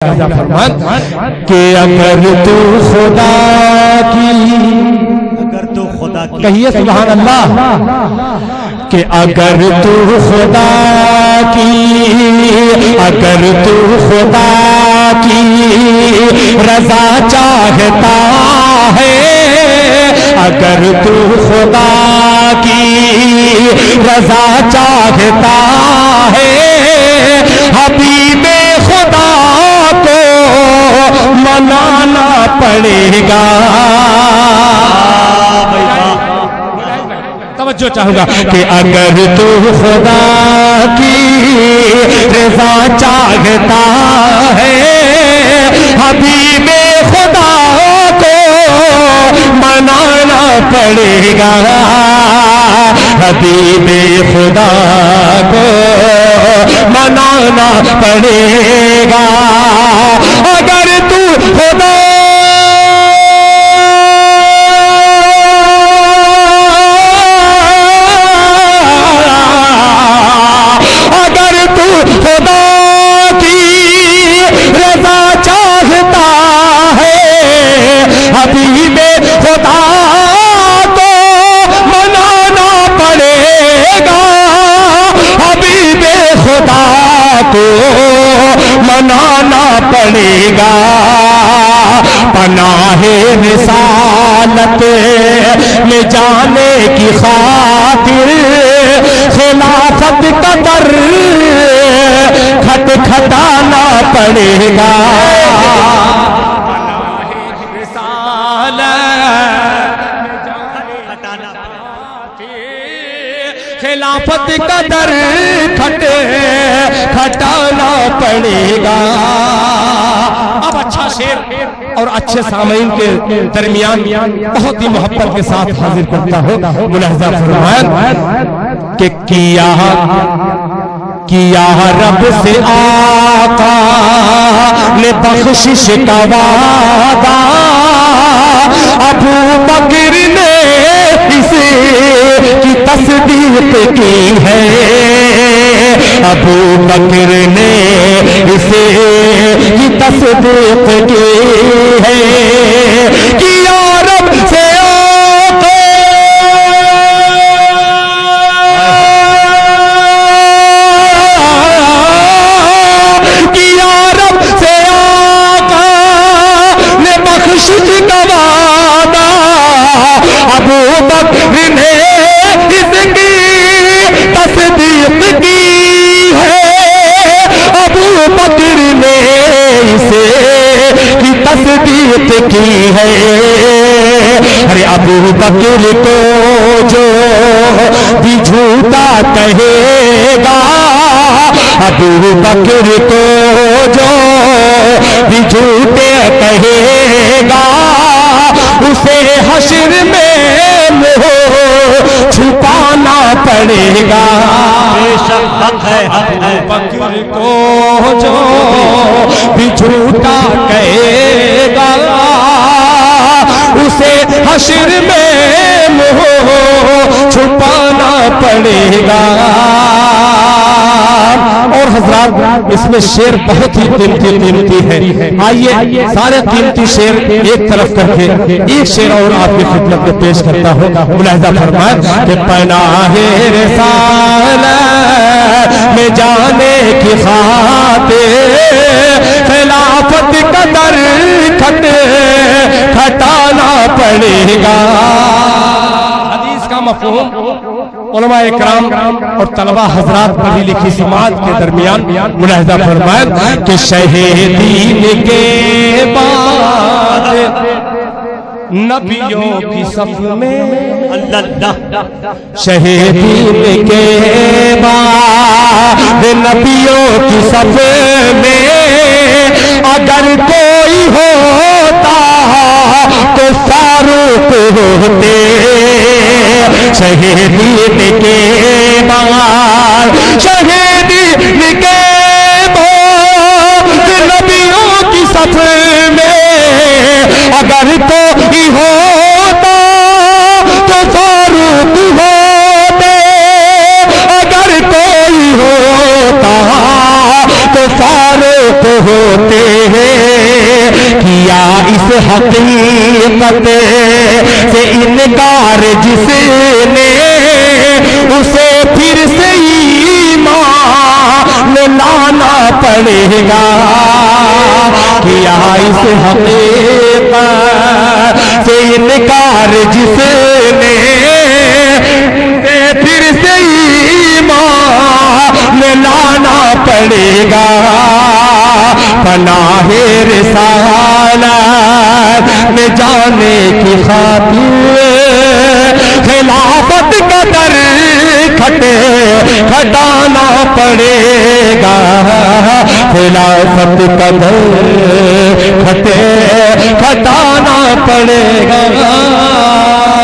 فرمان کہ اگر تو خدا کی کہیے سبحان اللہ کہ اگر تو خدا کی رضا چاہتا ہے، اگر تو خدا کی رضا چاہتا ہے، حبیب خدا کو منانا پڑے گا۔ توجہ چاہوں گا کہ اگر تو خدا کی رضا چاہتا ہے، حبیب خدا کو منانا پڑے گا، حبیب خدا کو منانا پڑے گا۔ اگر تو خدا حبیب خدا کو منانا پڑے گا، حبیب خدا کو منانا پڑے گا۔ پناہ رسالت میں جانے کی خاطر خلافت کا در کھٹکھٹانا پڑے گا۔ خلافت کا در کھٹانا پڑے گا۔ اب اچھا شعر اور اچھے سامعین کے درمیان بہت ہی محبت کے ساتھ حاضر کرتا ہوں، ملاحظہ فرمائیں کہ کیا رب سے آقا نے بخشش کا وعدہ، ابو بکر نے اسے کی تصدیق کی ہے، ابو بکر نے اسے کی تصدیق کی ہے کہ یا رب سے ابو بکر نے اس کی تصدیق کی ہے، ابو بکر نے اسے کی تصدیق کی ہے۔ ارے ابو بکر کو جو بھی جھوٹا کہے گا، ابو بکر کو جو بھی جھوٹے کہے گا، اسے حشر میں چھپانا پڑے گا۔ ابو بکر کو جو بھی جھوٹا کہے گا، اسے حشر میں چھپانا پڑے گا۔ اور حضرات اس میں شعر بہت ہی قیمتی ہے، آئیے سارے قیمتی شعر ایک طرف کر کے ایک شعر اور آپ کی خدمت میں پیش کرتا ہوں، ملاحظہ فرمائیں کہ پناہ رسالت میں جانے کی خاطر خلافت کا در کھٹانا پڑے گا۔ حدیث کا مفہوم علماء اکرام اور طلبہ حضرات پڑھی لکھی سماعت کے درمیان ملاحظہ فرمائیں کہ شہیدین کے بعد نبیوں کی صف میں، شہیدین کے بعد نبیوں کی صف میں اگر کوئی ہوتا تو فاروق ہوتے، شہیدین کے بعد شہیدین کے بعد نبیوں کی صف میں اگر کوئی ہوتا تو فاروق ہوتے، اگر کوئی ہوتا تو فاروق ہوتے ہیں۔ حقیقت سے انکار جس نے اسے پھر سے ایمان لانا پڑے گا کیا اس حقیقت سے انکار جس نے پھر سے ایمان لانا پڑے گا پناہ رسالت میں جانے کی خاطر خلافت کا در کھٹانا پڑے گا خلافت کا در کھٹانا پڑے گا